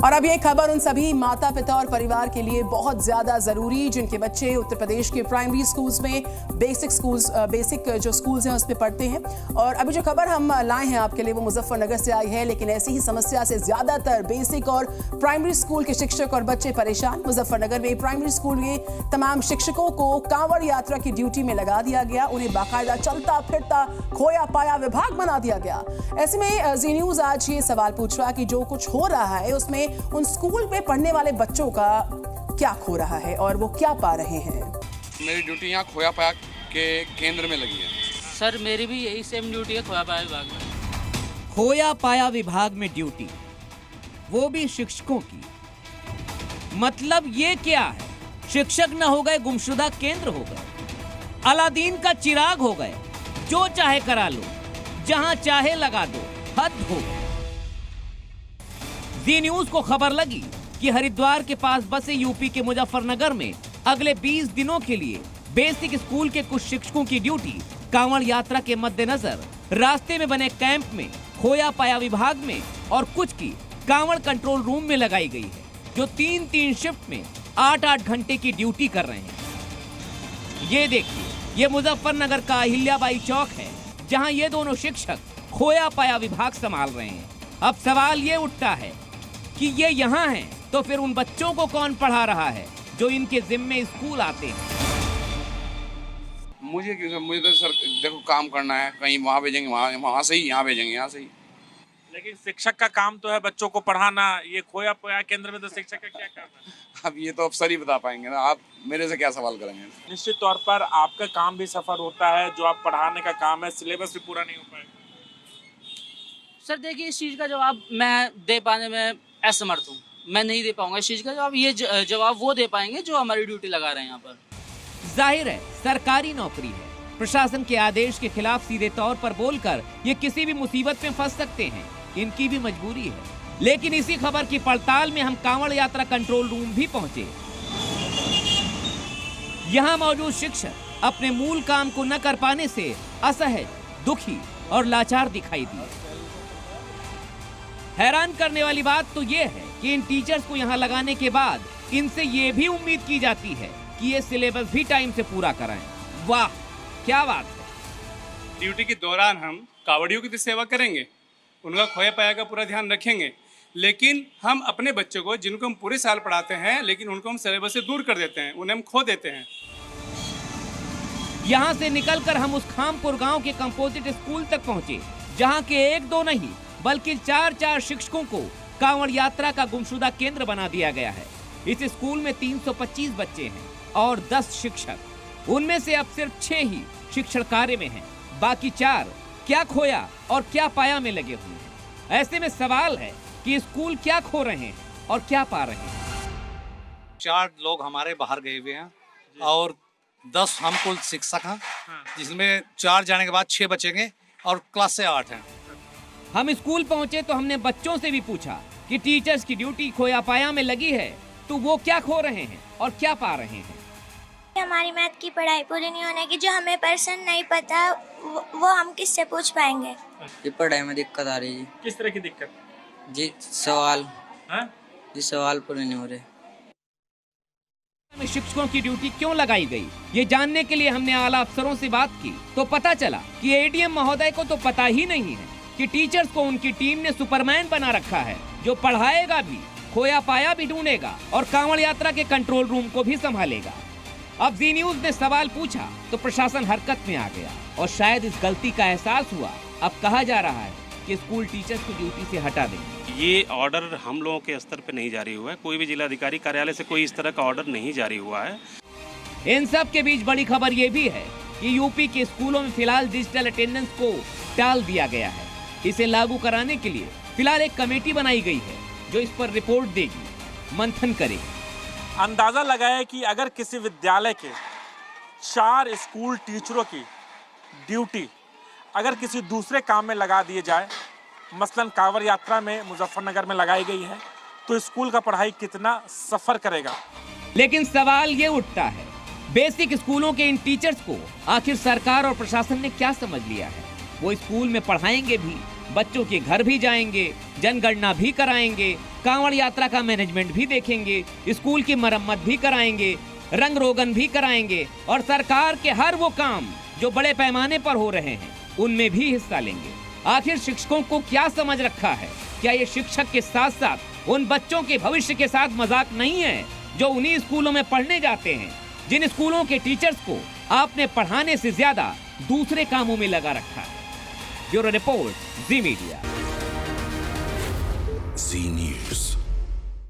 और अब ये खबर उन सभी माता पिता और परिवार के लिए बहुत ज्यादा जरूरी जिनके बच्चे उत्तर प्रदेश के प्राइमरी स्कूल्स में बेसिक जो स्कूल्स हैं उसमें पढ़ते हैं। और अभी जो खबर हम लाए हैं आपके लिए वो मुजफ्फरनगर से आई है, लेकिन ऐसी ही समस्या से ज्यादातर बेसिक और प्राइमरी स्कूल के शिक्षक और बच्चे परेशान। मुजफ्फरनगर में प्राइमरी स्कूल में तमाम शिक्षकों को कांवड़ यात्रा की ड्यूटी में लगा दिया गया, उन्हें बाकायदा चलता फिरता खोया पाया विभाग बना दिया गया। ऐसे में जी न्यूज आज ये सवाल पूछ रहा कि जो कुछ हो रहा है उसमें उन स्कूल में पढ़ने वाले बच्चों का क्या खो रहा है और वो क्या पा रहे हैं। मेरी ड्यूटी यहाँ खोया पाया के केंद्र में लगी है। सर मेरी भी यही सेम ड्यूटी है खोया पाया विभाग में। खोया पाया विभाग में ड्यूटी, वो भी शिक्षकों की। मतलब ये क्या है, शिक्षक न हो गए गुमशुदा केंद्र हो गए, अलादीन का चिराग हो गए, जो चाहे करा लो, जहां चाहे लगा दो, हद हो। जी न्यूज को खबर लगी कि हरिद्वार के पास बसे यूपी के मुजफ्फरनगर में अगले 20 दिनों के लिए बेसिक स्कूल के कुछ शिक्षकों की ड्यूटी कांवड़ यात्रा के मद्देनजर रास्ते में बने कैंप में, खोया पाया विभाग में और कुछ की कांवड़ कंट्रोल रूम में लगाई गई है, जो 3-3 शिफ्ट में 8-8 घंटे की ड्यूटी कर रहे हैं। ये देखिए, ये मुजफ्फरनगर का अहिल्याबाई चौक है, जहां ये दोनों शिक्षक खोया पाया विभाग संभाल रहे हैं। अब सवाल ये उठता है कि ये यहाँ हैं, तो फिर उन बच्चों को कौन पढ़ा रहा है जो इनके जिम्मे स्कूल आते हैं। मुझे तो सर देखो काम करना है, कहीं वहाँ भेजेंगे, वहाँ से ही यहाँ भेजेंगे, यहाँ से ही। लेकिन शिक्षक का काम तो है बच्चों को पढ़ाना, ये खोया पाया केंद्र में तो शिक्षक का क्या काम है? अब ये तो अफसर ही बता पाएंगे ना, आप मेरे से क्या सवाल करेंगे। निश्चित तौर पर आपका काम भी सफर होता है, जो आप पढ़ाने का काम है, सिलेबस भी पूरा नहीं हो पाएगा। सर देखिए, इस चीज़ का जवाब मैं दे पाने में असमर्थ हूँ, मैं नहीं दे पाऊंगा इस चीज़ का जवाब। ये जवाब वो दे पाएंगे जो हमारी ड्यूटी लगा रहे हैं यहाँ पर। जाहिर है सरकारी नौकरी है, प्रशासन के आदेश के खिलाफ सीधे तौर पर बोलकर ये किसी भी मुसीबत में फंस सकते हैं, इनकी भी मजबूरी है। लेकिन इसी खबर की पड़ताल में हम कांवड़ यात्रा कंट्रोल रूम भी पहुंचे। यहाँ मौजूद शिक्षक अपने मूल काम को न कर पाने से असहज, दुखी और लाचार दिखाई दिए। हैरान करने वाली बात तो ये है कि इन टीचर्स को यहाँ लगाने के बाद इनसे ये भी उम्मीद की जाती है कि ये सिलेबस भी टाइम से पूरा कराएं। वाह क्या बात है। ड्यूटी के दौरान हम कावड़ियों की तो सेवा करेंगे, उनका खोया पाया का पूरा ध्यान रखेंगे, लेकिन हम अपने बच्चों को जिनको हम पूरे साल पढ़ाते हैं, लेकिन उनको हम सिलेबस से दूर कर देते हैं, उन्हें हम खो देते हैं। यहाँ से निकलकर हम उस खामपुर गांव के कंपोजिट स्कूल तक पहुँचे, जहाँ के 1-2 नहीं बल्कि 4-4 शिक्षकों को कांवड़ यात्रा का गुमशुदा केंद्र बना दिया गया है। इस स्कूल में 325 बच्चे हैं और 10 शिक्षक। उनमें से अब सिर्फ 6 ही शिक्षण कार्य में हैं, बाकी 4 क्या खोया और क्या पाया में लगे हुए हैं। ऐसे में सवाल है कि स्कूल क्या खो रहे हैं और क्या पा रहे हैं। 4 लोग हमारे बाहर गए हुए हैं और 10 हम कुल शिक्षक हैं, जिसमें 4 जाने के बाद 6 बचेंगे और क्लास से 8 हैं। हम स्कूल पहुंचे तो हमने बच्चों से भी पूछा कि टीचर्स की ड्यूटी खोया पाया में लगी है तो वो क्या खो रहे हैं और क्या पा रहे हैं। हमारी मैथ की पढ़ाई पूरी नहीं होने की, जो हमें पर्सन नहीं पता वो हम किससे पूछ पाएंगे। ये पढ़ाई में दिक्कत आ रही है। किस तरह की दिक्कत? जी सवाल हाँ? जी सवाल पूरे नहीं हो रहे। शिक्षकों की ड्यूटी क्यों लगाई गई, ये जानने के लिए हमने आला अफसरों से बात की तो पता चला कि एडीएम महोदय को तो पता ही नहीं है कि टीचर्स को उनकी टीम ने सुपरमैन बना रखा है, जो पढ़ाएगा भी, खोया पाया भी ढूंढेगा और कांवड़ यात्रा के कंट्रोल रूम को भी संभालेगा। अब जी न्यूज ने सवाल पूछा तो प्रशासन हरकत में आ गया और शायद इस गलती का एहसास हुआ। अब कहा जा रहा है कि स्कूल टीचर्स को ड्यूटी से हटा देंगे। ये ऑर्डर हम लोगों के स्तर पे नहीं जारी हुआ है, कोई भी जिलाधिकारी कार्यालय से कोई इस तरह का ऑर्डर नहीं जारी हुआ है। इन सब के बीच बड़ी खबर ये भी है कि यूपी के स्कूलों में फिलहाल डिजिटल अटेंडेंस को टाल दिया गया है। इसे लागू कराने के लिए फिलहाल एक कमेटी बनाई गई है जो इस पर रिपोर्ट देगी, मंथन करेगी। अंदाजा लगाया कि अगर किसी विद्यालय के 4 स्कूल टीचरों की ड्यूटी अगर किसी दूसरे काम में लगा दिए जाए, मसलन कांवड़ यात्रा में मुजफ्फरनगर में लगाई गई है, तो स्कूल का पढ़ाई कितना सफर करेगा। लेकिन सवाल ये उठता है, बेसिक स्कूलों के इन टीचर्स को आखिर सरकार और प्रशासन ने क्या समझ लिया है। वो स्कूल में पढ़ाएंगे भी, बच्चों के घर भी जाएंगे, जनगणना भी कराएंगे, कांवड़ यात्रा का मैनेजमेंट भी देखेंगे, स्कूल की मरम्मत भी कराएंगे, रंग रोगन भी कराएंगे और सरकार के हर वो काम जो बड़े पैमाने पर हो रहे हैं उनमें भी हिस्सा लेंगे। आखिर शिक्षकों को क्या समझ रखा है? क्या ये शिक्षक के साथ साथ उन बच्चों के भविष्य के साथ मजाक नहीं है जो उन्हीं स्कूलों में पढ़ने जाते हैं, जिन स्कूलों के टीचर्स को आपने पढ़ाने से ज्यादा दूसरे कामों में लगा रखा है? ब्यूरो रिपोर्ट, जी मीडिया। जी न्यूज़।